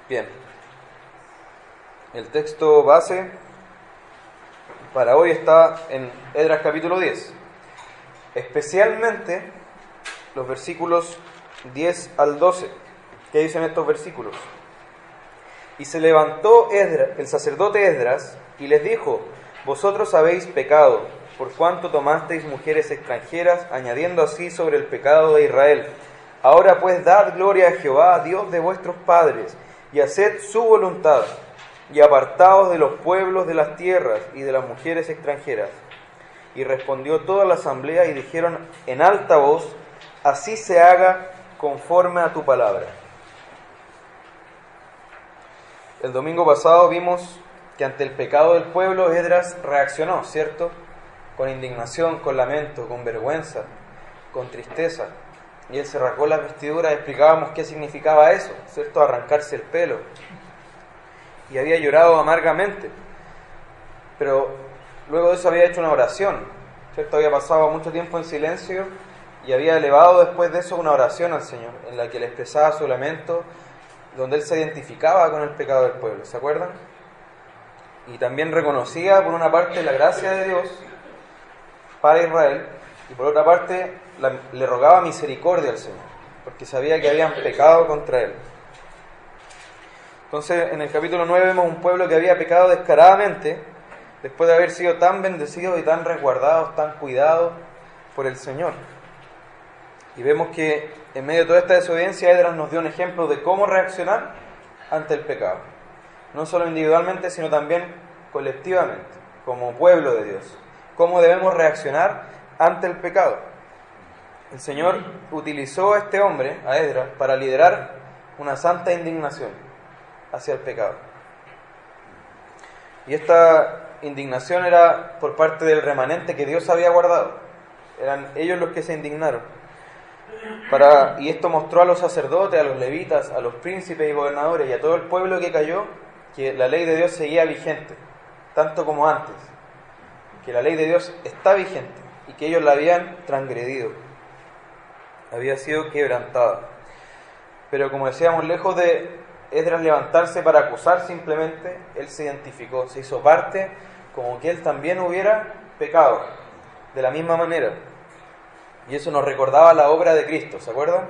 Bien, el texto base para hoy está en Esdras capítulo 10, especialmente los versículos 10 al 12. ¿Qué dicen estos versículos? Y se levantó Esdras, el sacerdote Esdras, y les dijo: vosotros habéis pecado, por cuanto tomasteis mujeres extranjeras, añadiendo así sobre el pecado de Israel. Ahora pues dad gloria a Jehová, Dios de vuestros padres, y haced su voluntad, y apartaos de los pueblos de las tierras y de las mujeres extranjeras. Y respondió toda la asamblea y dijeron en alta voz: así se haga conforme a tu palabra. El domingo pasado vimos que ante el pecado del pueblo Esdras reaccionó, ¿cierto? Con indignación, con lamento, con vergüenza, con tristeza. Y él se rasgó las vestiduras, explicábamos qué significaba eso, ¿cierto? Arrancarse el pelo. Y había llorado amargamente. Pero luego de eso había hecho una oración, ¿cierto? Había pasado mucho tiempo en silencio y había elevado después de eso una oración al Señor, en la que le expresaba su lamento, donde él se identificaba con el pecado del pueblo, ¿se acuerdan? Y también reconocía por una parte la gracia de Dios para Israel y por otra parte le rogaba misericordia al Señor, porque sabía que habían pecado contra él. Entonces en el capítulo 9 vemos un pueblo que había pecado descaradamente después de haber sido tan bendecidos y tan resguardados, tan cuidados por el Señor. Y vemos que en medio de toda esta desobediencia Esdras nos dio un ejemplo de cómo reaccionar ante el pecado, no solo individualmente sino también colectivamente, como pueblo de Dios. Cómo debemos reaccionar ante el pecado. El Señor utilizó a este hombre, a Esdras, para liderar una santa indignación hacia el pecado. Y esta indignación era por parte del remanente que Dios había guardado. Eran ellos los que se indignaron. Y esto mostró a los sacerdotes, a los levitas, a los príncipes y gobernadores y a todo el pueblo que cayó que la ley de Dios seguía vigente, tanto como antes, que la ley de Dios está vigente y que ellos la habían transgredido, había sido quebrantada. Pero como decíamos, lejos de Esdras levantarse para acusar simplemente, él se identificó, se hizo parte como que él también hubiera pecado de la misma manera. Y eso nos recordaba la obra de Cristo, ¿se acuerdan?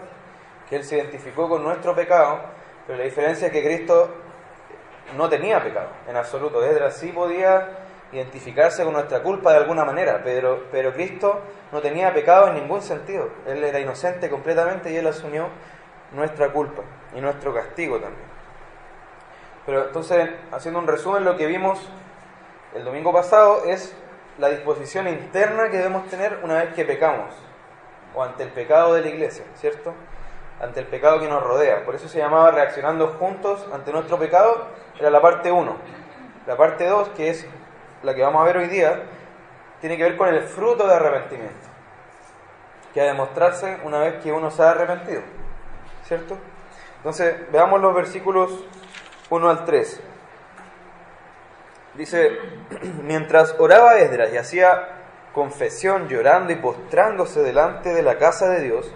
Que él se identificó con nuestro pecado, pero la diferencia es que Cristo no tenía pecado en absoluto. Esdras sí podía identificarse con nuestra culpa de alguna manera, pero Cristo no tenía pecado en ningún sentido. Él era inocente completamente y él asumió nuestra culpa y nuestro castigo también. Pero entonces, haciendo un resumen, lo que vimos el domingo pasado es la disposición interna que debemos tener una vez que pecamos, o ante el pecado de la iglesia, ¿cierto? Ante el pecado que nos rodea. Por eso se llamaba reaccionando juntos ante nuestro pecado, era la parte 1. La parte 2, que es la que vamos a ver hoy día, tiene que ver con el fruto de arrepentimiento, que ha de mostrarse una vez que uno se ha arrepentido, ¿cierto? Entonces, veamos los versículos 1 al 3. Dice: mientras oraba Esdras y hacía confesión llorando y postrándose delante de la casa de Dios,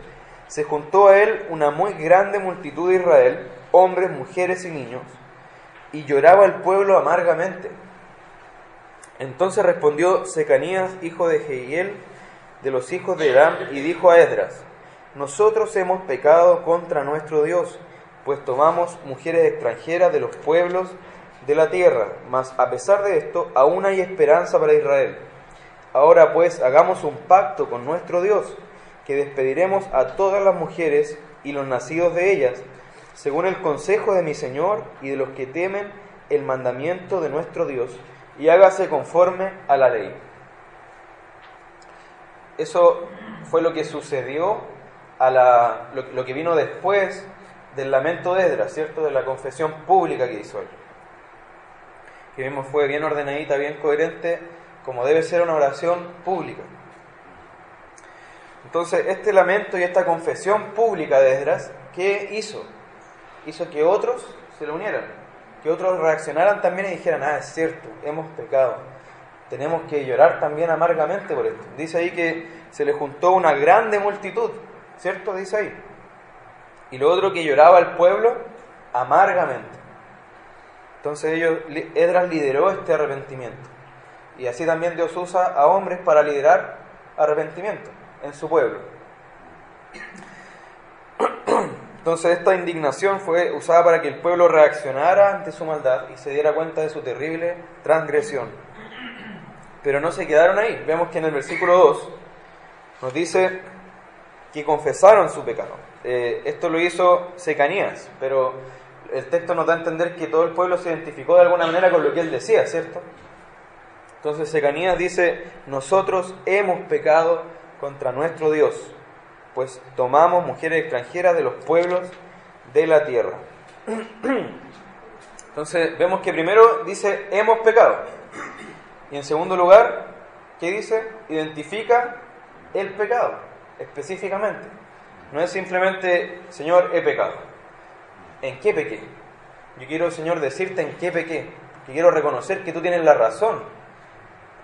se juntó a él una muy grande multitud de Israel, hombres, mujeres y niños, y lloraba el pueblo amargamente. Entonces respondió Secanías, hijo de Jehiel, de los hijos de Elam, y dijo a Esdras: nosotros hemos pecado contra nuestro Dios, pues tomamos mujeres extranjeras de los pueblos de la tierra, mas a pesar de esto aún hay esperanza para Israel. Ahora pues hagamos un pacto con nuestro Dios, que despediremos a todas las mujeres y los nacidos de ellas, según el consejo de mi Señor y de los que temen el mandamiento de nuestro Dios, y hágase conforme a la ley. Eso fue lo que sucedió lo que vino después del lamento de Esdras, ¿cierto? De la confesión pública que hizo él. Que vimos fue bien ordenadita, bien coherente, como debe ser una oración pública. Entonces, este lamento y esta confesión pública de Esdras, ¿qué hizo? Hizo que otros se le unieran, que otros reaccionaran también y dijeran: es cierto, hemos pecado, tenemos que llorar también amargamente por esto. Dice ahí que se le juntó una grande multitud, ¿cierto? Dice ahí. Y lo otro, que lloraba el pueblo amargamente. Entonces Esdras lideró este arrepentimiento. Y así también Dios usa a hombres para liderar arrepentimiento en su pueblo. Entonces esta indignación fue usada para que el pueblo reaccionara ante su maldad y se diera cuenta de su terrible transgresión. Pero no se quedaron ahí. Vemos que en el versículo 2 nos dice que confesaron su pecado. Esto lo hizo Secanías, pero el texto nos da a entender que todo el pueblo se identificó de alguna manera con lo que él decía, ¿cierto? Entonces Secanías dice: nosotros hemos pecado contra nuestro Dios, pues tomamos mujeres extranjeras de los pueblos de la tierra. Entonces vemos que primero dice hemos pecado, y en segundo lugar, ¿qué dice? Identifica el pecado específicamente. No es simplemente, Señor, he pecado. ¿En qué pequé? Yo quiero, Señor, decirte en qué pequé, que quiero reconocer que tú tienes la razón.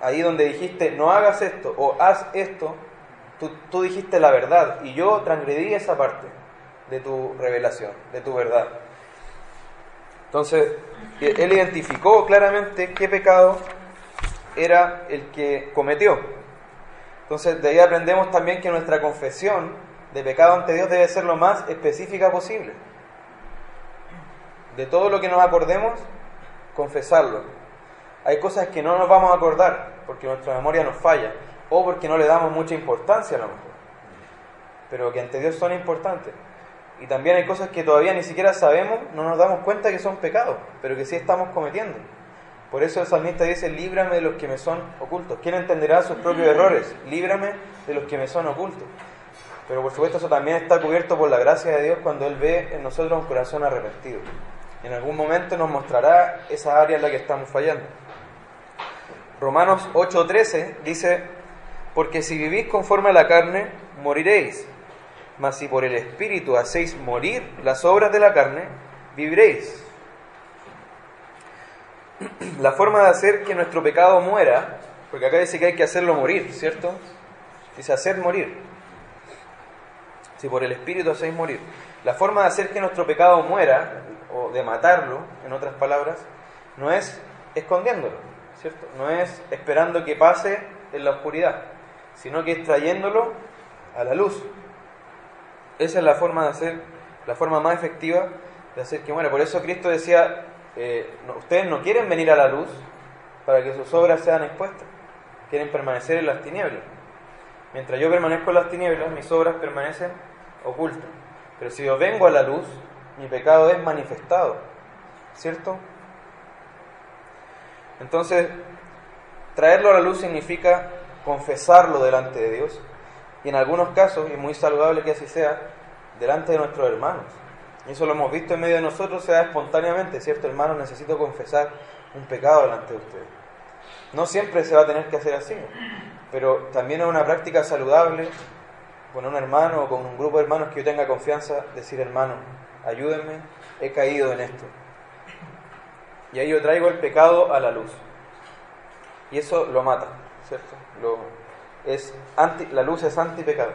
Ahí donde dijiste no hagas esto o haz esto, tú dijiste la verdad y yo transgredí esa parte de tu revelación, de tu verdad. Entonces, él identificó claramente qué pecado era el que cometió. Entonces, de ahí aprendemos también que nuestra confesión de pecado ante Dios debe ser lo más específica posible. De todo lo que nos acordemos, confesarlo. Hay cosas que no nos vamos a acordar porque nuestra memoria nos falla o porque no le damos mucha importancia a lo mejor, pero que ante Dios son importantes. Y también hay cosas que todavía ni siquiera sabemos, no nos damos cuenta que son pecados, pero que sí estamos cometiendo. Por eso el salmista dice: líbrame de los que me son ocultos. ¿Quién entenderá sus propios errores? Líbrame de los que me son ocultos. Pero por supuesto eso también está cubierto por la gracia de Dios cuando Él ve en nosotros un corazón arrepentido. En algún momento nos mostrará esa área en la que estamos fallando. Romanos 8:13 dice: porque si vivís conforme a la carne, moriréis. Mas si por el Espíritu hacéis morir las obras de la carne, viviréis. La forma de hacer que nuestro pecado muera, porque acá dice que hay que hacerlo morir, ¿cierto? Dice hacer morir. Si por el Espíritu hacéis morir. La forma de hacer que nuestro pecado muera, o de matarlo, en otras palabras, no es escondiéndolo, ¿cierto? No es esperando que pase en la oscuridad, sino que es trayéndolo a la luz. Esa es la forma de hacer, la forma más efectiva de hacer que muera. Por eso Cristo decía: ustedes no quieren venir a la luz para que sus obras sean expuestas, quieren permanecer en las tinieblas. Mientras yo permanezco en las tinieblas, mis obras permanecen ocultas. Pero si yo vengo a la luz, mi pecado es manifestado, ¿cierto? Entonces, traerlo a la luz significa confesarlo delante de Dios, y en algunos casos, y muy saludable que así sea, delante de nuestros hermanos. Y eso lo hemos visto en medio de nosotros, se da espontáneamente, ¿cierto? Hermanos, necesito confesar un pecado delante de ustedes. No siempre se va a tener que hacer así, pero también es una práctica saludable con un hermano o con un grupo de hermanos que yo tenga confianza, decir: hermano, ayúdenme, he caído en esto. Y ahí yo traigo el pecado a la luz. Y eso lo mata, ¿cierto? La luz es antipecado.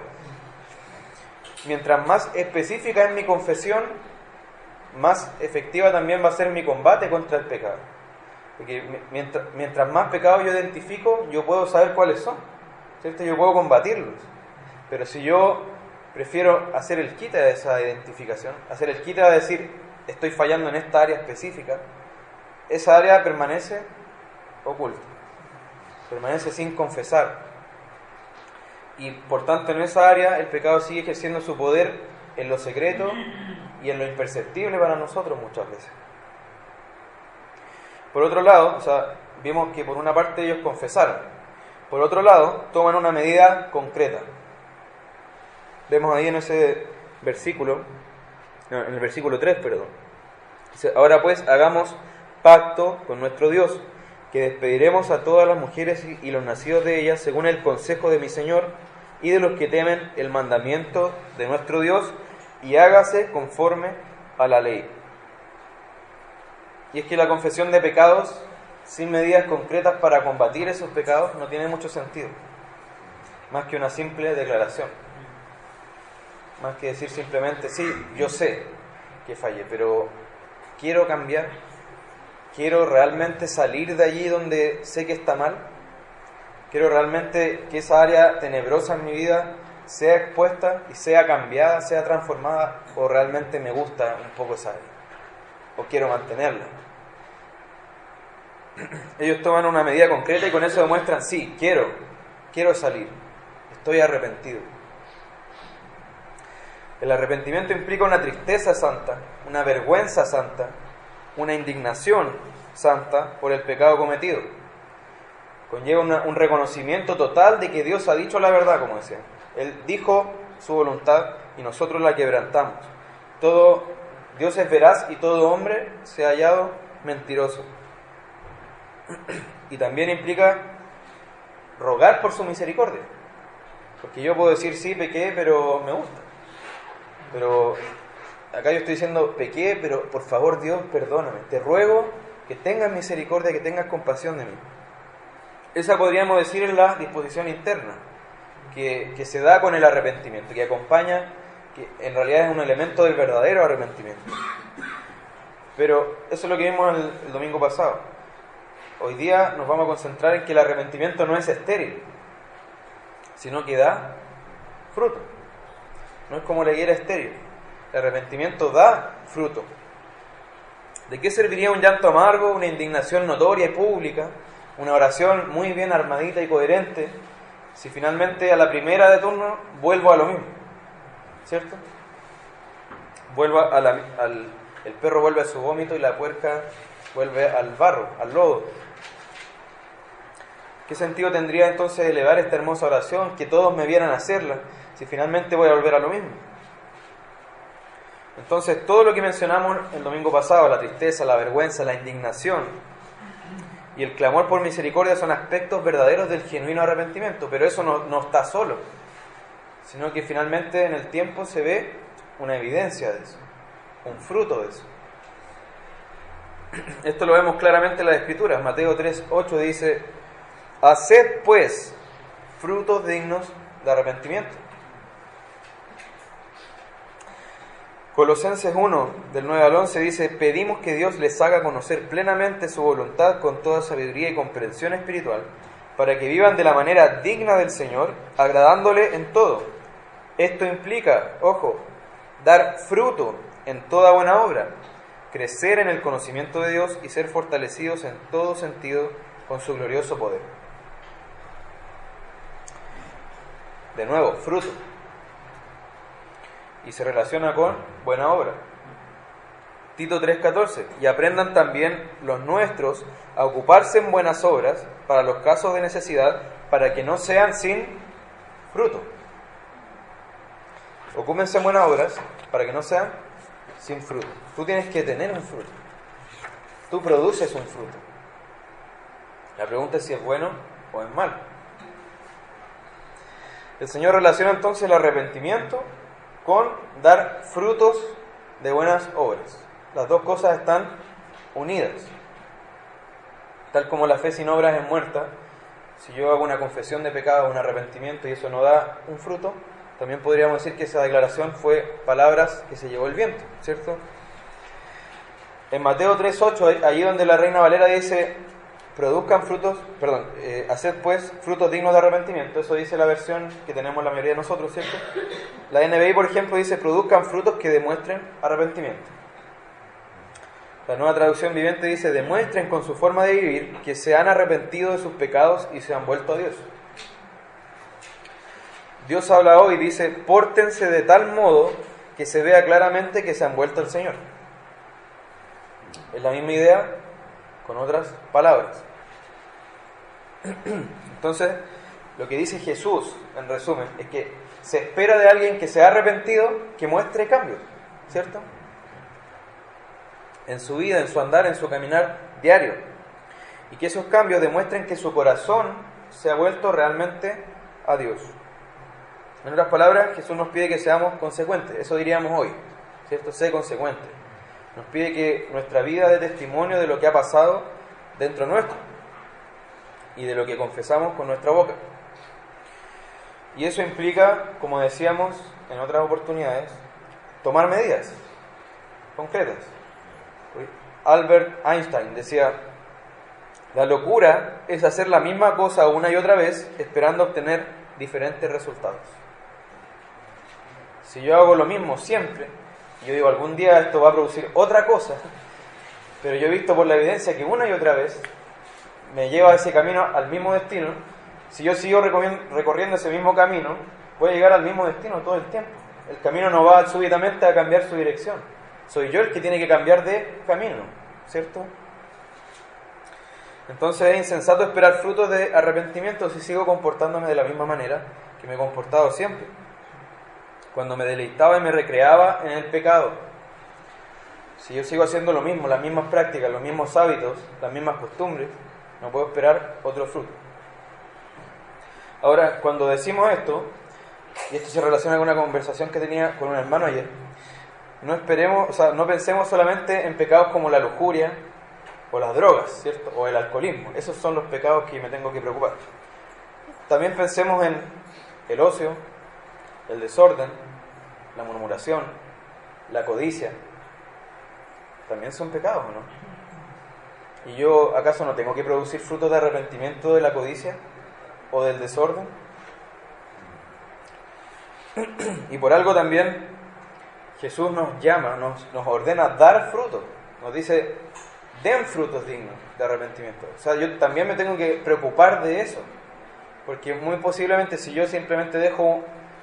Mientras más específica es mi confesión, más efectiva también va a ser mi combate contra el pecado. Porque mientras más pecados yo identifico, yo puedo saber cuáles son, ¿cierto? Yo puedo combatirlos. Pero si yo prefiero hacer el quite de esa identificación, hacer el quite de decir: estoy fallando en esta área específica, esa área permanece oculta, permanece sin confesar. Y por tanto en esa área el pecado sigue ejerciendo su poder en lo secreto y en lo imperceptible para nosotros muchas veces. Por otro lado, vimos que por una parte ellos confesaron. Por otro lado, toman una medida concreta. Vemos ahí en ese versículo, en el versículo 3, perdón. Dice: ahora pues hagamos pacto con nuestro Dios, que despediremos a todas las mujeres y los nacidos de ellas según el consejo de mi Señor y de los que temen el mandamiento de nuestro Dios, y hágase conforme a la ley. Y es que la confesión de pecados sin medidas concretas para combatir esos pecados no tiene mucho sentido, más que una simple declaración, más que decir simplemente: sí, yo sé que fallé, pero quiero cambiar. ¿Quiero realmente salir de allí donde sé que está mal? ¿Quiero realmente que esa área tenebrosa en mi vida sea expuesta y sea cambiada, sea transformada? ¿O realmente me gusta un poco esa área? ¿O quiero mantenerla? Ellos toman una medida concreta y con eso demuestran, sí, quiero salir, estoy arrepentido. El arrepentimiento implica una tristeza santa, una vergüenza santa, una indignación santa por el pecado cometido. Conlleva un reconocimiento total de que Dios ha dicho la verdad, como decía. Él dijo su voluntad y nosotros la quebrantamos. Dios es veraz y todo hombre se ha hallado mentiroso. Y también implica rogar por su misericordia. Porque yo puedo decir, sí, pequé, pero me gusta. Pero acá yo estoy diciendo, pequé, pero por favor Dios, perdóname. Te ruego que tengas misericordia, que tengas compasión de mí. Esa podríamos decir es la disposición interna, que se da con el arrepentimiento, que acompaña, que en realidad es un elemento del verdadero arrepentimiento. Pero eso es lo que vimos el domingo pasado. Hoy día nos vamos a concentrar en que el arrepentimiento no es estéril, sino que da fruto. No es como la higuera estéril. El arrepentimiento da fruto. ¿De qué serviría un llanto amargo, una indignación notoria y pública, una oración muy bien armadita y coherente, si finalmente a la primera de turno vuelvo a lo mismo? ¿Cierto? El perro vuelve a su vómito y la puerca vuelve al barro, al lodo. ¿Qué sentido tendría entonces elevar esta hermosa oración, que todos me vieran hacerla, si finalmente voy a volver a lo mismo? Entonces, todo lo que mencionamos el domingo pasado, la tristeza, la vergüenza, la indignación y el clamor por misericordia son aspectos verdaderos del genuino arrepentimiento, pero eso no está solo, sino que finalmente en el tiempo se ve una evidencia de eso, un fruto de eso. Esto lo vemos claramente en las Escrituras. Mateo 3:8 dice: haced pues frutos dignos de arrepentimiento. Colosenses 1, del 9 al 11 dice: pedimos que Dios les haga conocer plenamente su voluntad con toda sabiduría y comprensión espiritual, para que vivan de la manera digna del Señor, agradándole en todo. Esto implica, ojo, dar fruto en toda buena obra, crecer en el conocimiento de Dios y ser fortalecidos en todo sentido con su glorioso poder. De nuevo, fruto. Y se relaciona con buena obra. Tito 3:14: y aprendan también los nuestros a ocuparse en buenas obras para los casos de necesidad, para que no sean sin fruto. Ocúpense en buenas obras para que no sean sin fruto. Tú tienes que tener un fruto. Tú produces un fruto. La pregunta es si es bueno o es malo. El Señor relaciona entonces el arrepentimiento con dar frutos de buenas obras. Las dos cosas están unidas. Tal como la fe sin obras es muerta, si yo hago una confesión de pecado, un arrepentimiento y eso no da un fruto, también podríamos decir que esa declaración fue palabras que se llevó el viento, ¿cierto? En Mateo 3:8, allí donde la Reina Valera dice: haced pues frutos dignos de arrepentimiento. Eso dice la versión que tenemos la mayoría de nosotros, ¿cierto? La NBI, por ejemplo, dice: produzcan frutos que demuestren arrepentimiento. La Nueva Traducción Viviente dice: demuestren con su forma de vivir que se han arrepentido de sus pecados y se han vuelto a Dios. Dios habla hoy y dice: pórtense de tal modo que se vea claramente que se han vuelto al Señor. Es la misma idea con otras palabras. Entonces, lo que dice Jesús, en resumen, es que se espera de alguien que se ha arrepentido que muestre cambios, ¿cierto? En su vida, en su andar, en su caminar diario. Y que esos cambios demuestren que su corazón se ha vuelto realmente a Dios. En otras palabras, Jesús nos pide que seamos consecuentes. Eso diríamos hoy, ¿cierto? Sé consecuente. Nos pide que nuestra vida dé testimonio de lo que ha pasado dentro nuestro y de lo que confesamos con nuestra boca. Y eso implica, como decíamos en otras oportunidades, tomar medidas concretas. Albert Einstein decía: la locura es hacer la misma cosa una y otra vez esperando obtener diferentes resultados. Si yo hago lo mismo siempre, yo digo algún día esto va a producir otra cosa, pero yo he visto por la evidencia que una y otra vez me lleva a ese camino, al mismo destino. Si yo sigo recorriendo ese mismo camino, voy a llegar al mismo destino todo el tiempo. El camino no va súbitamente a cambiar su dirección. Soy yo el que tiene que cambiar de camino, ¿cierto? Entonces es insensato esperar frutos de arrepentimiento si sigo comportándome de la misma manera que me he comportado siempre, cuando me deleitaba y me recreaba en el pecado. Si yo sigo haciendo lo mismo, las mismas prácticas, los mismos hábitos, las mismas costumbres, no puedo esperar otro fruto. Ahora, cuando decimos esto, y esto se relaciona con una conversación que tenía con un hermano ayer, no pensemos solamente en pecados como la lujuria o las drogas, ¿cierto? O el alcoholismo. Esos son los pecados que me tengo que preocupar. También pensemos en el ocio, el desorden, la murmuración, la codicia. También son pecados, ¿no? ¿Y yo acaso no tengo que producir frutos de arrepentimiento de la codicia o del desorden? Y por algo también Jesús nos llama, nos ordena dar frutos. Nos dice: den frutos dignos de arrepentimiento. O sea, yo también me tengo que preocupar de eso, porque muy posiblemente si yo simplemente dejo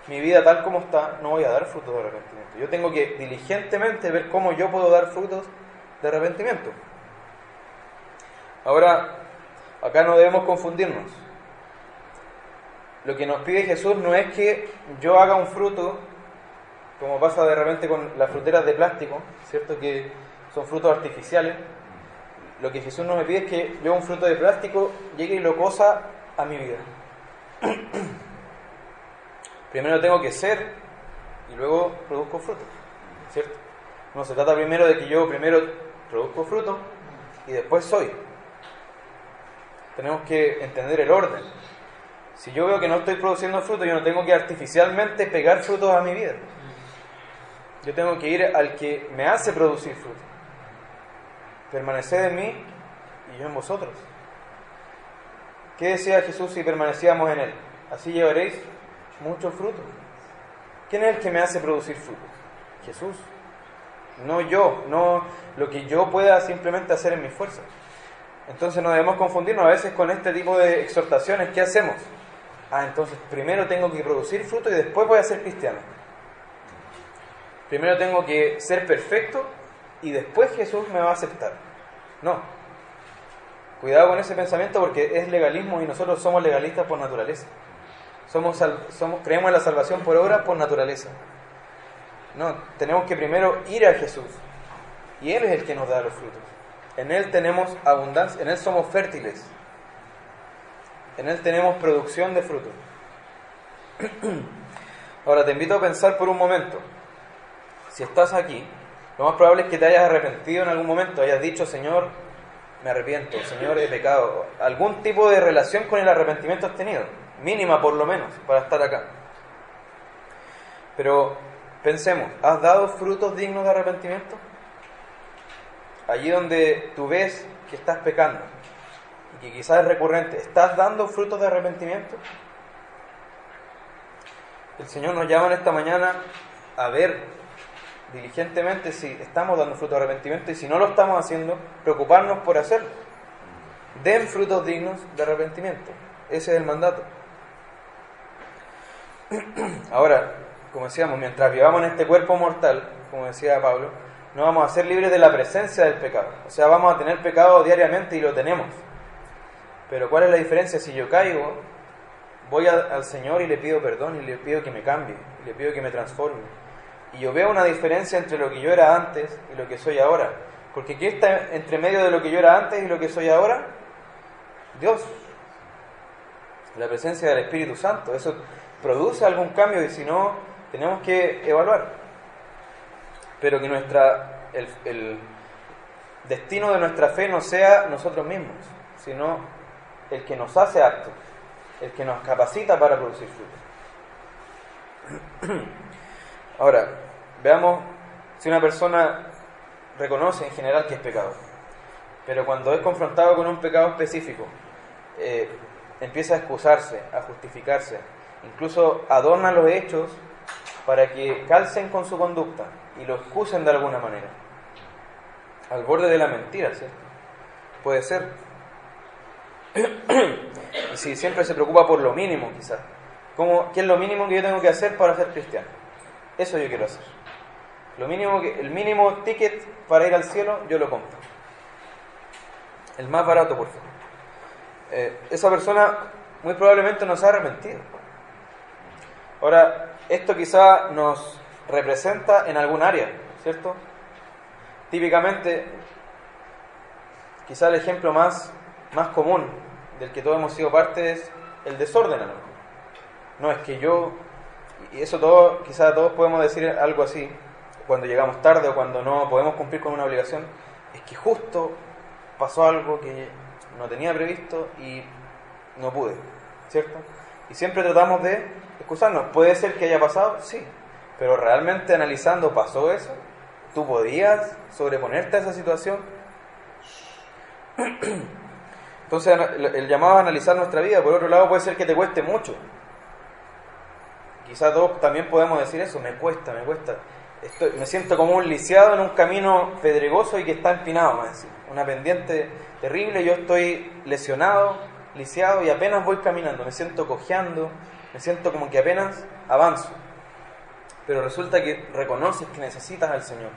mi vida tal como está, no voy a dar frutos de arrepentimiento. Yo tengo que diligentemente ver cómo yo puedo dar frutos de arrepentimiento. Ahora, acá no debemos confundirnos. Lo que nos pide Jesús no es que yo haga un fruto, como pasa de repente con las fruteras de plástico, ¿cierto? Que son frutos artificiales. Lo que Jesús no me pide es que yo un fruto de plástico llegue y lo cosa a mi vida. Primero tengo que ser y luego produzco fruto, ¿cierto? No se trata primero de que yo primero produzco fruto y después soy. Tenemos que entender el orden. Si yo veo que no estoy produciendo fruto, yo no tengo que artificialmente pegar frutos a mi vida. Yo tengo que ir al que me hace producir fruto. Permaneced en mí y yo en vosotros. ¿Qué decía Jesús si permanecíamos en Él? Así llevaréis mucho fruto. ¿Quién es el que me hace producir fruto? Jesús. No yo, no lo que yo pueda simplemente hacer en mi fuerza. Entonces no debemos confundirnos a veces con este tipo de exhortaciones. ¿Qué hacemos? Entonces primero tengo que producir fruto y después voy a ser cristiano. Primero tengo que ser perfecto y después Jesús me va a aceptar. No. Cuidado con ese pensamiento porque es legalismo y nosotros somos legalistas por naturaleza. Creemos en la salvación por obra por naturaleza. No, tenemos que primero ir a Jesús y Él es el que nos da los frutos. En Él tenemos abundancia, en Él somos fértiles. En Él tenemos producción de frutos. Ahora te invito a pensar por un momento. Si estás aquí, lo más probable es que te hayas arrepentido en algún momento, hayas dicho: Señor, me arrepiento, Señor, he pecado. Algún tipo de relación con el arrepentimiento has tenido, mínima por lo menos, para estar acá. Pero pensemos, ¿has dado frutos dignos de arrepentimiento? Allí donde tú ves que estás pecando y que quizás es recurrente, ¿estás dando frutos de arrepentimiento? El Señor nos llama en esta mañana a ver diligentemente si estamos dando fruto de arrepentimiento y si no lo estamos haciendo, preocuparnos por hacerlo. Den frutos dignos de arrepentimiento. Ese es el mandato. Ahora, como decíamos, mientras vivamos en este cuerpo mortal, como decía Pablo, no vamos a ser libres de la presencia del pecado. O sea, vamos a tener pecado diariamente y lo tenemos. Pero ¿cuál es la diferencia? Si yo caigo, voy al Señor y le pido perdón y le pido que me cambie, y le pido que me transforme. Y yo veo una diferencia entre lo que yo era antes y lo que soy ahora. Porque ¿qué está entre medio de lo que yo era antes y lo que soy ahora? Dios. La presencia del Espíritu Santo. Eso produce algún cambio y si no, tenemos que evaluar. Pero que el destino de nuestra fe no sea nosotros mismos, sino el que nos hace aptos, el que nos capacita para producir frutos. Ahora, veamos si una persona reconoce en general que es pecador. pero cuando es confrontado con un pecado específico, empieza a excusarse, a justificarse, incluso adorna los hechos para que calcen con su conducta y lo excusen de alguna manera, al borde de la mentira, ¿cierto? Puede ser. Y si siempre se preocupa por lo mínimo, quizás, ¿qué es lo mínimo que yo tengo que hacer para ser cristiano? Eso yo quiero hacer. El mínimo ticket para ir al cielo, yo lo compro. El más barato, por favor. Esa persona muy probablemente no se ha arrepentido. Ahora, esto quizá nos representa en algún área, ¿cierto? Típicamente, quizá el ejemplo más común del que todos hemos sido parte es el desorden, a lo mejor. No, es que yo, y eso quizá todos podemos decir algo así, cuando llegamos tarde o cuando no podemos cumplir con una obligación, es que justo pasó algo que no tenía previsto y no pude, ¿cierto? Y siempre tratamos de excusarnos. ¿Puede ser que haya pasado? Sí, pero realmente analizando, ¿pasó eso? ¿Tú podías sobreponerte a esa situación? Entonces el llamado a analizar nuestra vida, por otro lado, puede ser que te cueste mucho. Quizás todos también podemos decir eso, me cuesta. Me siento como un lisiado en un camino pedregoso y que está empinado, una pendiente terrible, yo estoy lesionado, lisiado y apenas voy caminando, me siento cojeando, me siento como que apenas avanzo. Pero resulta que reconoces que necesitas al Señor.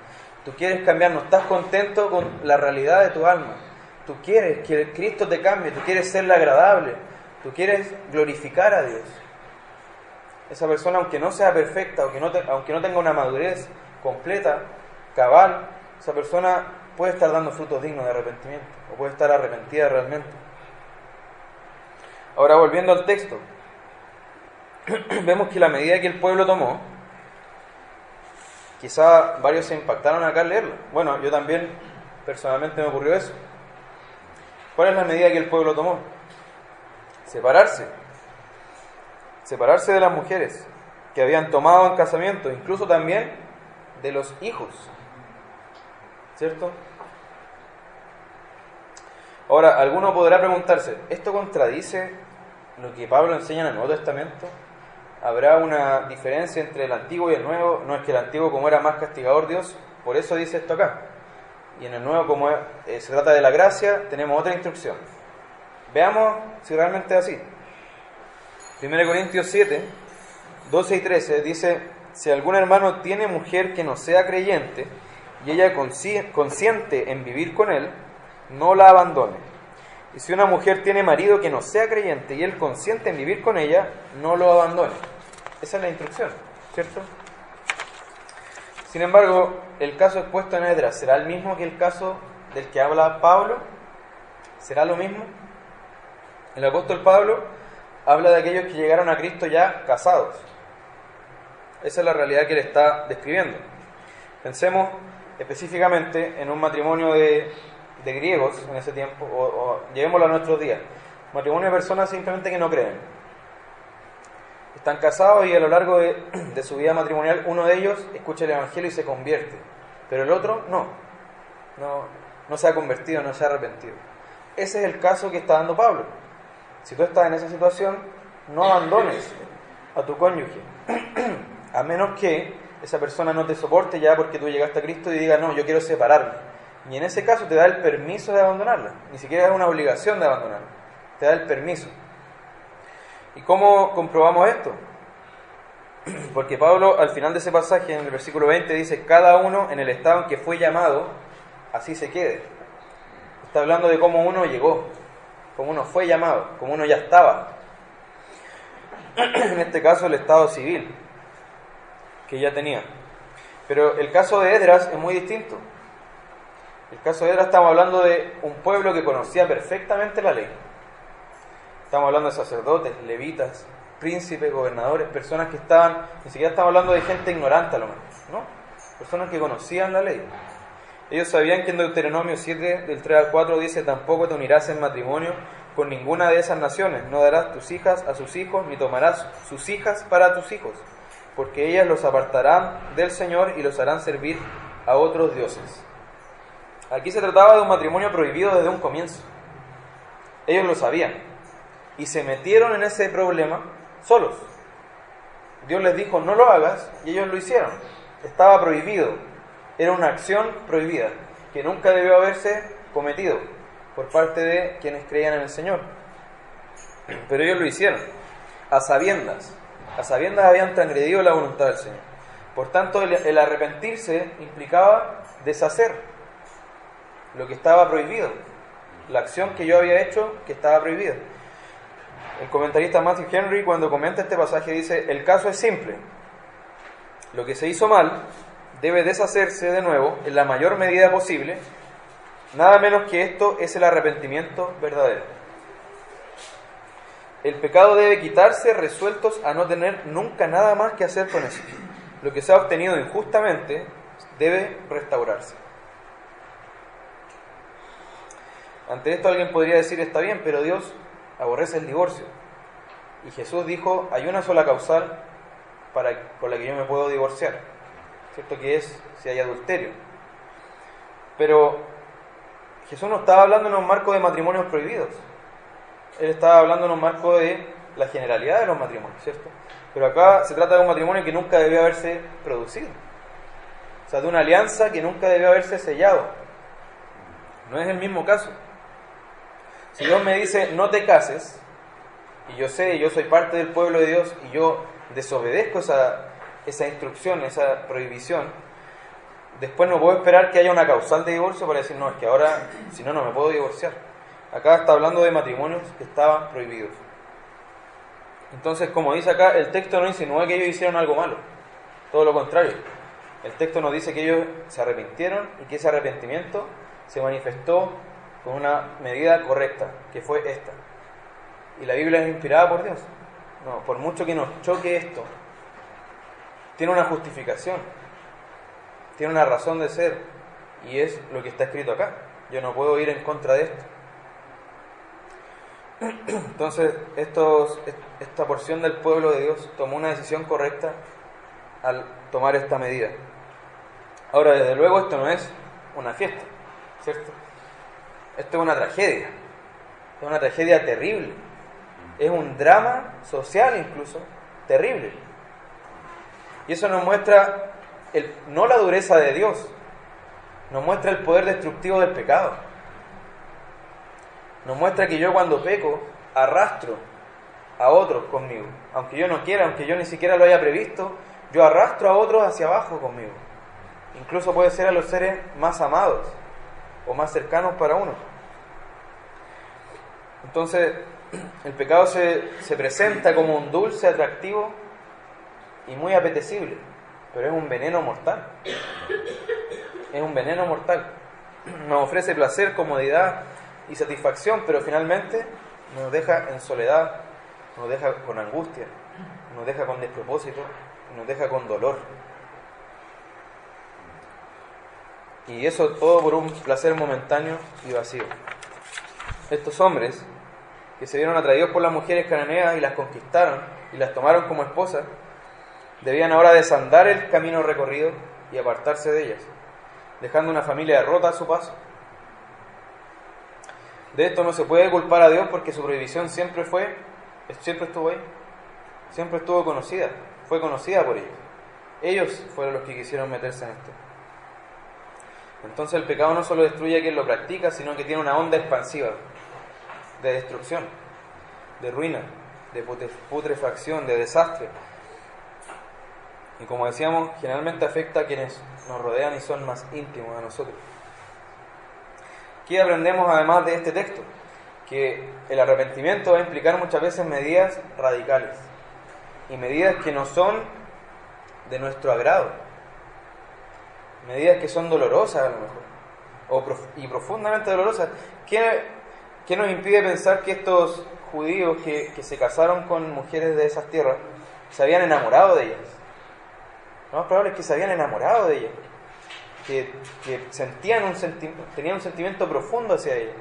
Tú quieres cambiar, no estás contento con la realidad de tu alma. Tú quieres que Cristo te cambie, tú quieres serle agradable, tú quieres glorificar a Dios. Esa persona, aunque no sea perfecta, aunque no tenga una madurez completa, cabal, esa persona puede estar dando frutos dignos de arrepentimiento, o puede estar arrepentida realmente. Ahora, volviendo al texto, vemos que la medida que el pueblo tomó, quizá varios se impactaron acá al leerlo. Bueno, yo también, personalmente me ocurrió eso. ¿Cuál es la medida que el pueblo tomó? Separarse de las mujeres que habían tomado en casamiento, incluso también de los hijos, ¿cierto? Ahora, alguno podrá preguntarse, ¿esto contradice lo que Pablo enseña en el Nuevo Testamento? ¿Habrá una diferencia entre el Antiguo y el Nuevo? No es que el Antiguo, como era más castigador Dios, por eso dice esto acá. Y en el Nuevo, como se trata de la gracia, tenemos otra instrucción. Veamos si realmente es así. 1 Corintios 7, 12 y 13 dice: si algún hermano tiene mujer que no sea creyente y ella consiente en vivir con él, no la abandone. Y si una mujer tiene marido que no sea creyente y él consiente en vivir con ella, no lo abandone. Esa es la instrucción, ¿cierto? Sin embargo, el caso expuesto en Esdras, ¿será el mismo que el caso del que habla Pablo? ¿Será lo mismo? El apóstol Pablo habla de aquellos que llegaron a Cristo ya casados. Esa es la realidad que él está describiendo. Pensemos específicamente en un matrimonio de griegos en ese tiempo, o llevémoslo a nuestros días. Matrimonio de personas simplemente que no creen. Están casados y a lo largo de su vida matrimonial uno de ellos escucha el Evangelio y se convierte, pero el otro no se ha convertido, no se ha arrepentido. Ese es el caso que está dando Pablo. Si tú estás en esa situación, no abandones a tu cónyuge, a menos que esa persona no te soporte ya porque tú llegaste a Cristo y diga, no, yo quiero separarme. Y en ese caso te da el permiso de abandonarla, ni siquiera es una obligación de abandonarla, te da el permiso. ¿Y cómo comprobamos esto? Porque Pablo al final de ese pasaje, en el versículo 20, dice: cada uno en el estado en que fue llamado, así se quede. Está hablando de cómo uno llegó, cómo uno fue llamado, cómo uno ya estaba. En este caso el estado civil que ya tenía. Pero el caso de Esdras es muy distinto. El caso de Esdras, estamos hablando de un pueblo que conocía perfectamente la ley. Estamos hablando de sacerdotes, levitas, príncipes, gobernadores, personas que estaban, ni siquiera estamos hablando de gente ignorante a lo mejor, ¿no? Personas que conocían la ley. Ellos sabían que en Deuteronomio 7, del 3 al 4, dice: tampoco te unirás en matrimonio con ninguna de esas naciones, no darás tus hijas a sus hijos, ni tomarás sus hijas para tus hijos, porque ellas los apartarán del Señor y los harán servir a otros dioses. Aquí se trataba de un matrimonio prohibido desde un comienzo. Ellos lo sabían y se metieron en ese problema solos. Dios les dijo, no lo hagas, y ellos lo hicieron. Estaba prohibido. Era una acción prohibida, que nunca debió haberse cometido por parte de quienes creían en el Señor. Pero ellos lo hicieron, a sabiendas. A sabiendas habían transgredido la voluntad del Señor. Por tanto, el arrepentirse implicaba deshacer lo que estaba prohibido, la acción que yo había hecho que estaba prohibida. El comentarista Matthew Henry, cuando comenta este pasaje, dice: el caso es simple. Lo que se hizo mal debe deshacerse de nuevo en la mayor medida posible. Nada menos que esto es el arrepentimiento verdadero. El pecado debe quitarse resueltos a no tener nunca nada más que hacer con eso. Lo que se ha obtenido injustamente debe restaurarse. Ante esto alguien podría decir: está bien, pero Dios aborrece el divorcio. Y Jesús dijo: hay una sola causal por la que yo me puedo divorciar, ¿cierto? Que es si hay adulterio. Pero Jesús no estaba hablando en un marco de matrimonios prohibidos. Él estaba hablando en un marco de la generalidad de los matrimonios, ¿cierto? Pero acá se trata de un matrimonio que nunca debió haberse producido. O sea, de una alianza que nunca debió haberse sellado. No es el mismo caso. Si Dios me dice no te cases, y yo soy parte del pueblo de Dios, y yo desobedezco esa instrucción, esa prohibición, después no puedo esperar que haya una causal de divorcio para decir: no, es que ahora, si no, no me puedo divorciar. Acá está hablando de matrimonios que estaban prohibidos. Entonces, como dice acá, el texto no insinúa que ellos hicieron algo malo. Todo lo contrario. El texto nos dice que ellos se arrepintieron y que ese arrepentimiento se manifestó con una medida correcta, que fue esta. Y la Biblia es inspirada por Dios. No, por mucho que nos choque esto, tiene una justificación, tiene una razón de ser, y es lo que está escrito acá. Yo no puedo ir en contra de esto. Entonces, esta porción del pueblo de Dios tomó una decisión correcta al tomar esta medida. Ahora, desde luego, esto no es una fiesta, ¿cierto? Esto es una tragedia terrible. Es un drama social incluso terrible. Y eso nos muestra no la dureza de Dios, nos muestra el poder destructivo del pecado. Nos muestra que yo cuando peco arrastro a otros conmigo. Aunque yo no quiera, aunque yo ni siquiera lo haya previsto, yo arrastro a otros hacia abajo conmigo. Incluso puede ser a los seres más amados o más cercanos para uno. Entonces, el pecado se presenta como un dulce atractivo y muy apetecible, pero es un veneno mortal. Es un veneno mortal. Nos ofrece placer, comodidad y satisfacción, pero finalmente nos deja en soledad, nos deja con angustia, nos deja con despropósito, nos deja con dolor. Y eso todo por un placer momentáneo y vacío. Estos hombres que se vieron atraídos por las mujeres cananeas y las conquistaron y las tomaron como esposas, debían ahora desandar el camino recorrido y apartarse de ellas, dejando una familia rota a su paso. De esto no se puede culpar a Dios, porque su prohibición siempre estuvo ahí, siempre estuvo conocida, fue conocida por ellos. Ellos fueron los que quisieron meterse en esto. Entonces el pecado no solo destruye a quien lo practica, sino que tiene una onda expansiva de destrucción, de ruina, de putrefacción, de desastre. Y como decíamos, generalmente afecta a quienes nos rodean y son más íntimos a nosotros. ¿Qué aprendemos además de este texto? Que el arrepentimiento va a implicar muchas veces medidas radicales y medidas que no son de nuestro agrado, medidas que son dolorosas a lo mejor, y profundamente dolorosas. ¿Qué nos impide pensar que estos judíos que se casaron con mujeres de esas tierras se habían enamorado de ellas? Lo más probable es que se habían enamorado de ellas, que tenían un sentimiento profundo hacia ella,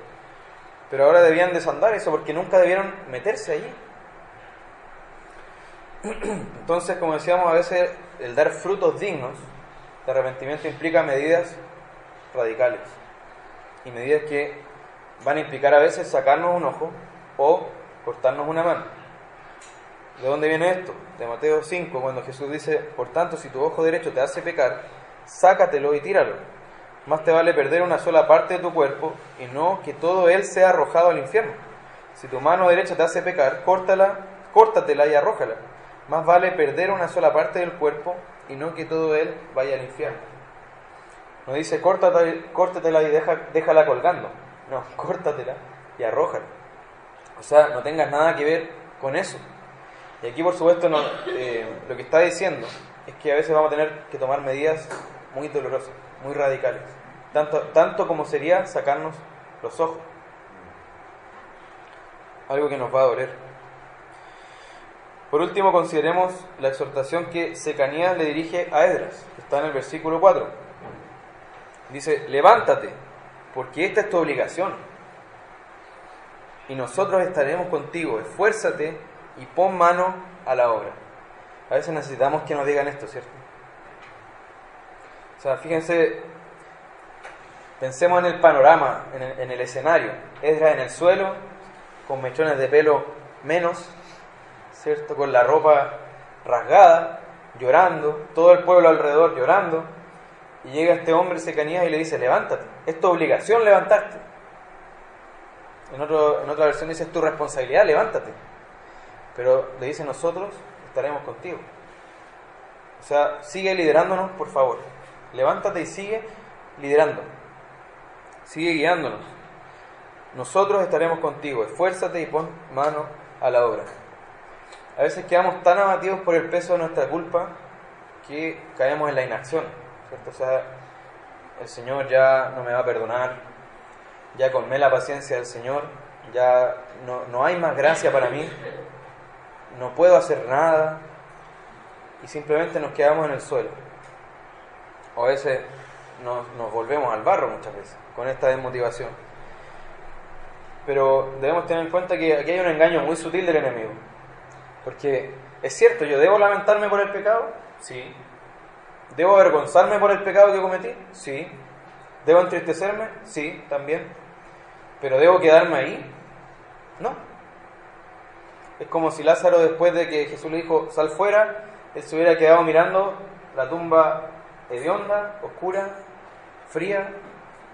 pero ahora debían desandar eso porque nunca debieron meterse allí. Entonces, como decíamos, a veces el dar frutos dignos de arrepentimiento implica medidas radicales, y medidas que van a implicar a veces sacarnos un ojo o cortarnos una mano. ¿De dónde viene esto? De Mateo 5, cuando Jesús dice: por tanto, si tu ojo derecho te hace pecar, sácatelo y tíralo. Más te vale perder una sola parte de tu cuerpo y no que todo él sea arrojado al infierno. Si tu mano derecha te hace pecar, córtatela y arrójala. Más vale perder una sola parte del cuerpo y no que todo él vaya al infierno. No dice córtatela y déjala colgando. No, córtatela y arrójala. O sea, no tengas nada que ver con eso. Y aquí, por supuesto, lo que está diciendo es que a veces vamos a tener que tomar medidas muy dolorosas, muy radicales. Tanto como sería sacarnos los ojos. Algo que nos va a doler. Por último, consideremos la exhortación que Secanías le dirige a Esdras, que está en el versículo 4. Dice: levántate, porque esta es tu obligación, y nosotros estaremos contigo. Esfuérzate y pon mano a la obra. A veces necesitamos que nos digan esto, ¿cierto? O sea, fíjense, pensemos en el panorama, en el escenario. Esdras en el suelo, con mechones de pelo menos, ¿cierto? Con la ropa rasgada, llorando, todo el pueblo alrededor llorando, y llega este hombre Secanías y le dice: levántate, es tu obligación levantarte. En otra versión dice: es tu responsabilidad, levántate. Pero le dice: nosotros estaremos contigo. O sea, sigue liderándonos, por favor. Levántate y sigue liderando. Sigue guiándonos. Nosotros estaremos contigo. Esfuérzate y pon mano a la obra. A veces quedamos tan abatidos por el peso de nuestra culpa que caemos en la inacción, ¿cierto? O sea, el Señor ya no me va a perdonar, ya colmé la paciencia del Señor, ya no hay más gracia para mí, no puedo hacer nada, y simplemente nos quedamos en el suelo. O a veces nos volvemos al barro muchas veces, con esta desmotivación. Pero debemos tener en cuenta que aquí hay un engaño muy sutil del enemigo. Porque es cierto, ¿yo debo lamentarme por el pecado? Sí. ¿Debo avergonzarme por el pecado que cometí? Sí. ¿Debo entristecerme? Sí, también. ¿Pero debo quedarme ahí? No. Es como si Lázaro, después de que Jesús le dijo: sal fuera, él se hubiera quedado mirando la tumba hedionda, oscura, fría,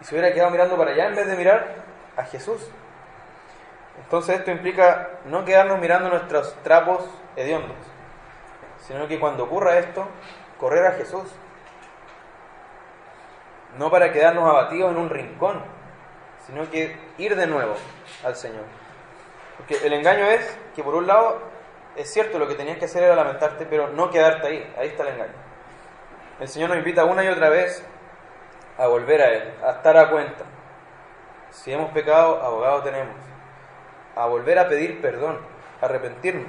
y se hubiera quedado mirando para allá en vez de mirar a Jesús. Entonces esto implica no quedarnos mirando nuestros trapos hediondos, sino que cuando ocurra esto, correr a Jesús. No para quedarnos abatidos en un rincón, sino que ir de nuevo al Señor. Porque el engaño es que, por un lado, es cierto, lo que tenías que hacer era lamentarte, pero no quedarte ahí. Ahí está el engaño. El Señor nos invita una y otra vez a volver a Él, a estar a cuenta. Si hemos pecado, abogado tenemos. A volver a pedir perdón, a arrepentirnos.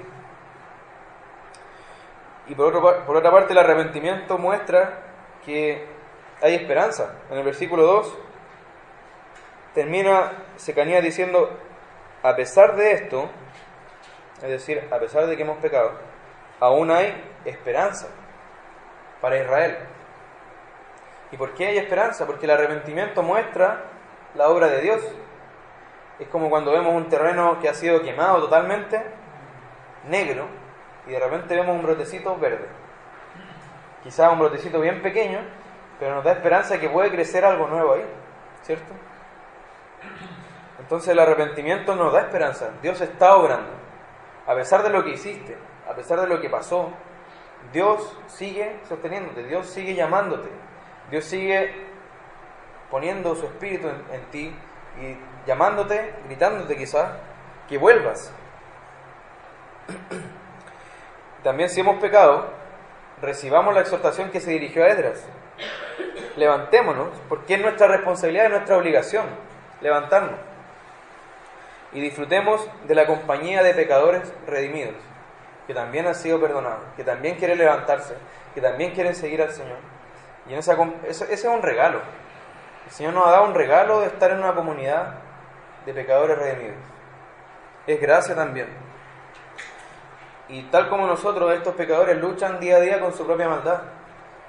Y por otra parte, el arrepentimiento muestra que hay esperanza. En el versículo 2 termina Secanías diciendo: a pesar de esto, es decir, a pesar de que hemos pecado, aún hay esperanza para Israel. ¿Y por qué hay esperanza? Porque el arrepentimiento muestra la obra de Dios. Es como cuando vemos un terreno que ha sido quemado totalmente, negro, y de repente vemos un brotecito verde. Quizás un brotecito bien pequeño, pero nos da esperanza de que puede crecer algo nuevo ahí, ¿cierto? Entonces el arrepentimiento nos da esperanza. Dios está obrando. A pesar de lo que hiciste, a pesar de lo que pasó, Dios sigue sosteniéndote, Dios sigue llamándote, Dios sigue poniendo su espíritu en ti y llamándote, gritándote quizás, que vuelvas. También, si hemos pecado, recibamos la exhortación que se dirigió a Esdras. Levantémonos, porque es nuestra responsabilidad, es nuestra obligación levantarnos. Y disfrutemos de la compañía de pecadores redimidos, que también han sido perdonados, que también quieren levantarse, que también quieren seguir al Señor. Y ese es un regalo. El Señor nos ha dado un regalo de estar en una comunidad de pecadores redimidos. Es gracia también. Y tal como nosotros, estos pecadores luchan día a día con su propia maldad.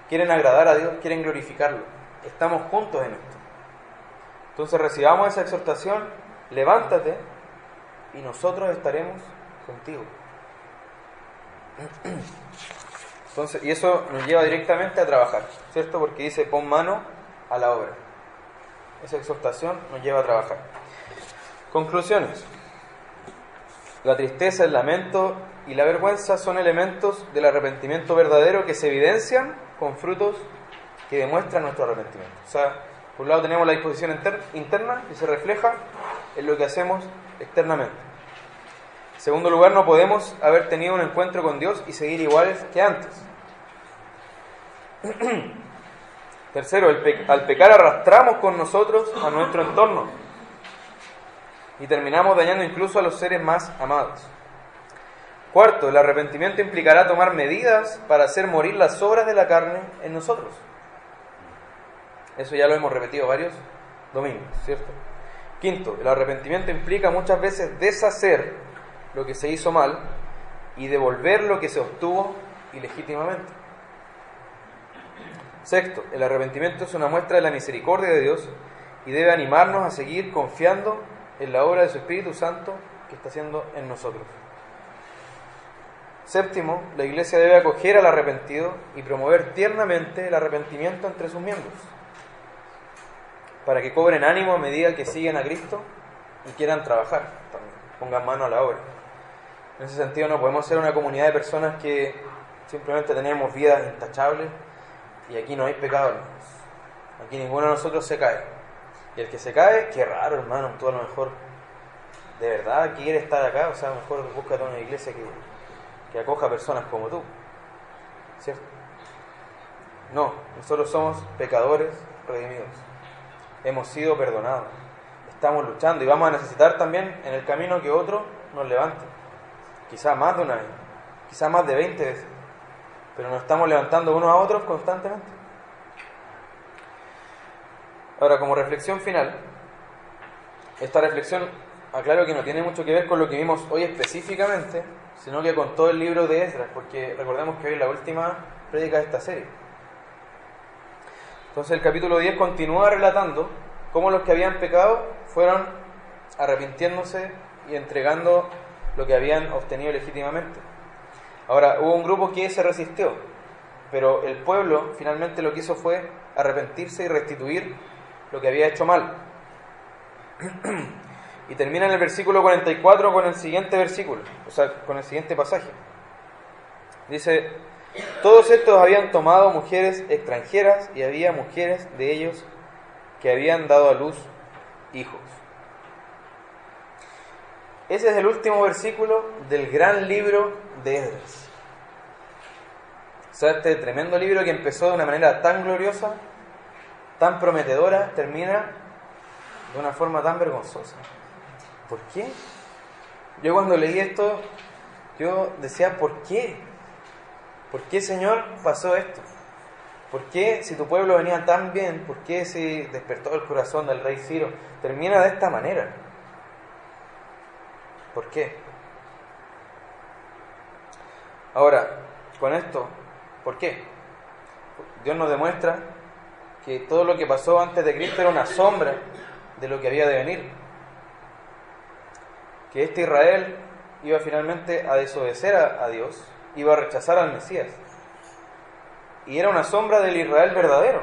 Quieren agradar a Dios, quieren glorificarlo. Estamos juntos en esto. Entonces recibamos esa exhortación, levántate y nosotros estaremos contigo. Entonces, y eso nos lleva directamente a trabajar, ¿cierto? Porque dice, pon mano a la obra. Esa exhortación nos lleva a trabajar. Conclusiones. La tristeza, el lamento y la vergüenza son elementos del arrepentimiento verdadero que se evidencian con frutos que demuestran nuestro arrepentimiento. O sea, por un lado tenemos la disposición interna que se refleja en lo que hacemos externamente. En segundo lugar, no podemos haber tenido un encuentro con Dios y seguir iguales que antes. Tercero, al pecar arrastramos con nosotros a nuestro entorno y terminamos dañando incluso a los seres más amados. Cuarto, el arrepentimiento implicará tomar medidas para hacer morir las obras de la carne en nosotros. Eso ya lo hemos repetido varios domingos, ¿cierto? Quinto, el arrepentimiento implica muchas veces deshacer lo que se hizo mal y devolver lo que se obtuvo ilegítimamente. Sexto, el arrepentimiento es una muestra de la misericordia de Dios y debe animarnos a seguir confiando en la obra de su Espíritu Santo que está haciendo en nosotros. Séptimo, la Iglesia debe acoger al arrepentido y promover tiernamente el arrepentimiento entre sus miembros, para que cobren ánimo a medida que siguen a Cristo y quieran trabajar también, pongan mano a la obra. En ese sentido no podemos ser una comunidad de personas que simplemente tenemos vidas intachables y aquí no hay pecado, hermanos. Aquí ninguno de nosotros se cae. Y el que se cae, qué raro, hermano, tú a lo mejor de verdad quieres estar acá, o sea, a lo mejor búscate una iglesia que acoja personas como tú, ¿cierto? No, nosotros somos pecadores redimidos. Hemos sido perdonados. Estamos luchando y vamos a necesitar también en el camino que otro nos levante. Quizá más de una vez, quizá más de 20 veces. Pero nos estamos levantando unos a otros constantemente. Ahora, como reflexión final, esta reflexión, aclaro que no tiene mucho que ver con lo que vimos hoy específicamente, sino que con todo el libro de Esdras, porque recordemos que hoy es la última prédica de esta serie. Entonces el capítulo 10 continúa relatando cómo los que habían pecado fueron arrepintiéndose y entregando lo que habían obtenido legítimamente. Ahora, hubo un grupo que se resistió, pero el pueblo finalmente lo que hizo fue arrepentirse y restituir lo que había hecho mal. Y termina en el versículo 44 con el siguiente versículo, o sea, con el siguiente pasaje. Dice: todos estos habían tomado mujeres extranjeras y había mujeres de ellos que habían dado a luz hijos. Ese es el último versículo del gran libro de Esdras. O sea, este tremendo libro que empezó de una manera tan gloriosa, tan prometedora, termina de una forma tan vergonzosa. ¿Por qué? Yo cuando leí esto, yo decía, ¿por qué? ¿Por qué, Señor, pasó esto? ¿Por qué, si tu pueblo venía tan bien, por qué se despertó el corazón del rey Ciro? Termina de esta manera. ¿Por qué? Ahora, con esto, ¿por qué? Dios nos demuestra que todo lo que pasó antes de Cristo era una sombra de lo que había de venir. Que este Israel iba finalmente a desobedecer a Dios, iba a rechazar al Mesías. Y era una sombra del Israel verdadero.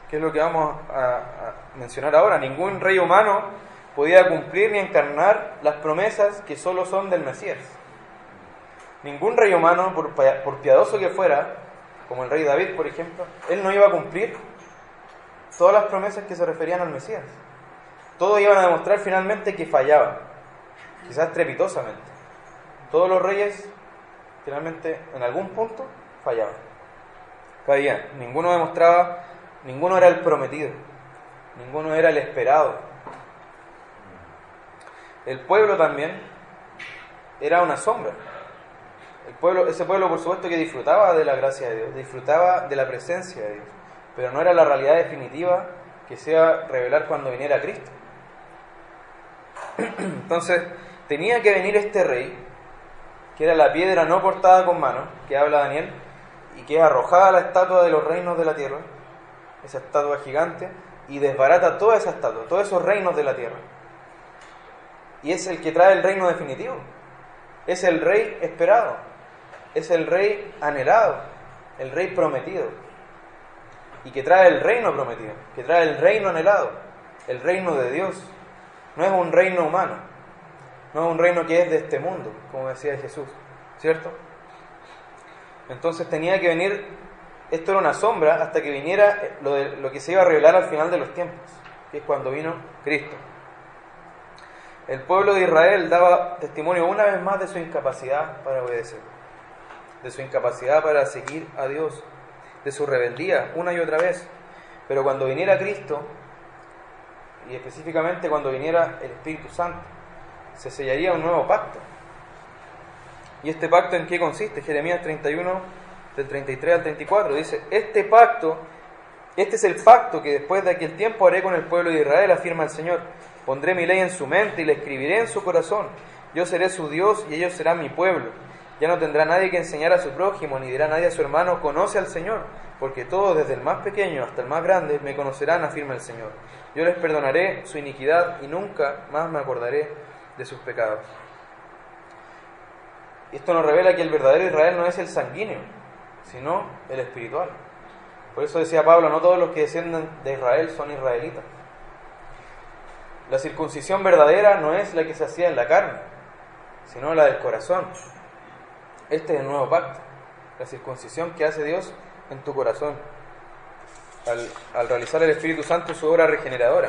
Que es lo que vamos a mencionar ahora. Ningún rey humano podía cumplir ni encarnar las promesas que solo son del Mesías. Ningún rey humano, por piadoso que fuera, como el rey David, por ejemplo, él no iba a cumplir todas las promesas que se referían al Mesías. Todos iban a demostrar finalmente que fallaban, quizás estrepitosamente. Todos los reyes, finalmente, en algún punto, fallaban. Caían. Ninguno demostraba, ninguno era el prometido, ninguno era el esperado. El pueblo también era una sombra. Ese pueblo, por supuesto, que disfrutaba de la gracia de Dios, disfrutaba de la presencia de Dios, pero no era la realidad definitiva que se iba a revelar cuando viniera Cristo. Entonces, tenía que venir este rey, que era la piedra no cortada con mano, que habla Daniel, y que es arrojada a la estatua de los reinos de la tierra, esa estatua gigante, y desbarata toda esa estatua, todos esos reinos de la tierra. Y es el que trae el reino definitivo. Es el rey esperado. Es el rey anhelado. El rey prometido. Y que trae el reino prometido. Que trae el reino anhelado. El reino de Dios. No es un reino humano. No es un reino que es de este mundo, como decía Jesús. ¿Cierto? Entonces tenía que venir, esto era una sombra, hasta que viniera lo que se iba a revelar al final de los tiempos, que es cuando vino Cristo. El pueblo de Israel daba testimonio una vez más de su incapacidad para obedecer, de su incapacidad para seguir a Dios, de su rebeldía una y otra vez. Pero cuando viniera Cristo, y específicamente cuando viniera el Espíritu Santo, se sellaría un nuevo pacto. ¿Y este pacto en qué consiste? Jeremías 31, del 33 al 34, dice: este es el pacto que después de aquel tiempo haré con el pueblo de Israel, afirma el Señor. Pondré mi ley en su mente y la escribiré en su corazón. Yo seré su Dios y ellos serán mi pueblo. Ya no tendrá nadie que enseñar a su prójimo, ni dirá nadie a su hermano: conoce al Señor, porque todos, desde el más pequeño hasta el más grande, me conocerán, afirma el Señor. Yo les perdonaré su iniquidad y nunca más me acordaré de sus pecados. Esto nos revela que el verdadero Israel no es el sanguíneo, sino el espiritual. Por eso decía Pablo: no todos los que descienden de Israel son israelitas. La circuncisión verdadera no es la que se hacía en la carne, sino la del corazón. Este es el nuevo pacto, la circuncisión que hace Dios en tu corazón, al realizar el Espíritu Santo su obra regeneradora.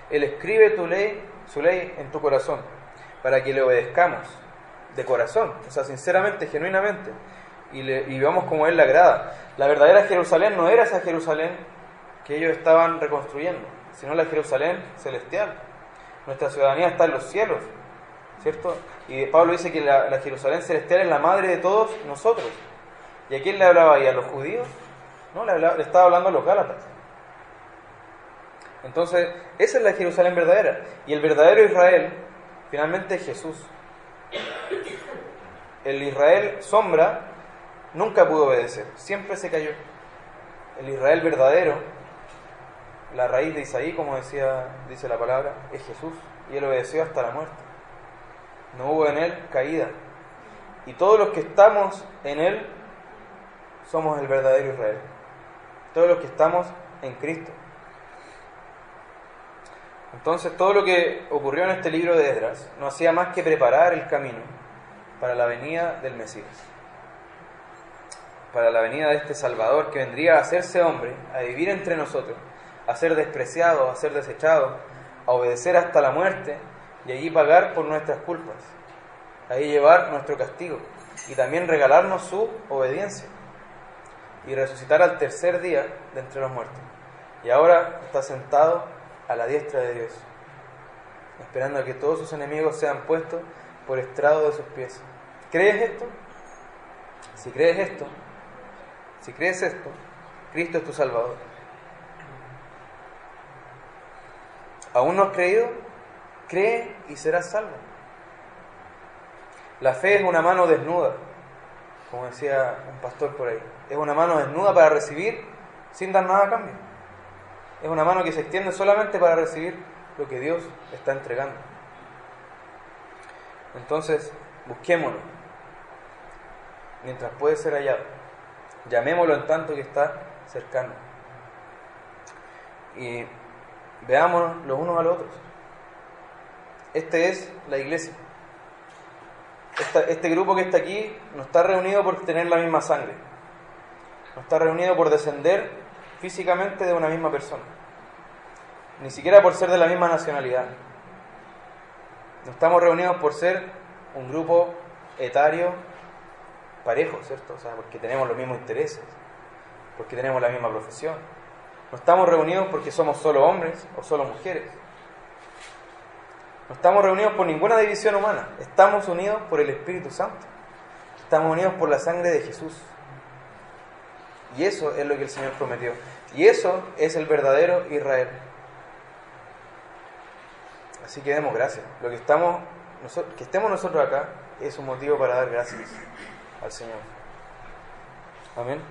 Él escribe su ley en tu corazón, para que le obedezcamos de corazón, o sea, sinceramente, genuinamente, y vivamos como Él le agrada. La verdadera Jerusalén no era esa Jerusalén que ellos estaban reconstruyendo, sino la Jerusalén celestial. Nuestra ciudadanía está en los cielos, ¿cierto? Y Pablo dice que la Jerusalén celestial es la madre de todos nosotros. ¿Y a quién le hablaba ahí? ¿A los judíos? No, le estaba hablando a los gálatas. Entonces, esa es la Jerusalén verdadera. Y el verdadero Israel, finalmente, es Jesús. El Israel sombra nunca pudo obedecer, siempre se cayó. El Israel verdadero, la raíz de Isaí, como dice la palabra, es Jesús, y Él obedeció hasta la muerte. No hubo en Él caída. Y todos los que estamos en Él somos el verdadero Israel. Todos los que estamos en Cristo. Entonces, todo lo que ocurrió en este libro de Esdras no hacía más que preparar el camino para la venida del Mesías, para la venida de este Salvador que vendría a hacerse hombre, a vivir entre nosotros, a ser despreciado, a ser desechado, a obedecer hasta la muerte y allí pagar por nuestras culpas, ahí llevar nuestro castigo y también regalarnos su obediencia y resucitar al tercer día de entre los muertos. Y ahora está sentado a la diestra de Dios, esperando a que todos sus enemigos sean puestos por estrado de sus pies. ¿Crees esto? Si crees esto, Cristo es tu Salvador. ¿Aún no has creído? Cree y serás salvo. La fe es una mano desnuda, como decía un pastor por ahí. Es una mano desnuda para recibir sin dar nada a cambio. Es una mano que se extiende solamente para recibir lo que Dios está entregando. Entonces, busquémoslo mientras puede ser hallado. Llamémoslo en tanto que está cercano. Y veámonos los unos a los otros. Este es la iglesia. Este grupo que está aquí no está reunido por tener la misma sangre. No está reunido por descender físicamente de una misma persona. Ni siquiera por ser de la misma nacionalidad. No estamos reunidos por ser un grupo etario parejo, ¿cierto? O sea, porque tenemos los mismos intereses, porque tenemos la misma profesión. No estamos reunidos porque somos solo hombres o solo mujeres. No estamos reunidos por ninguna división humana. Estamos unidos por el Espíritu Santo. Estamos unidos por la sangre de Jesús. Y eso es lo que el Señor prometió. Y eso es el verdadero Israel. Así que demos gracias. Que estemos nosotros acá es un motivo para dar gracias al Señor. Amén.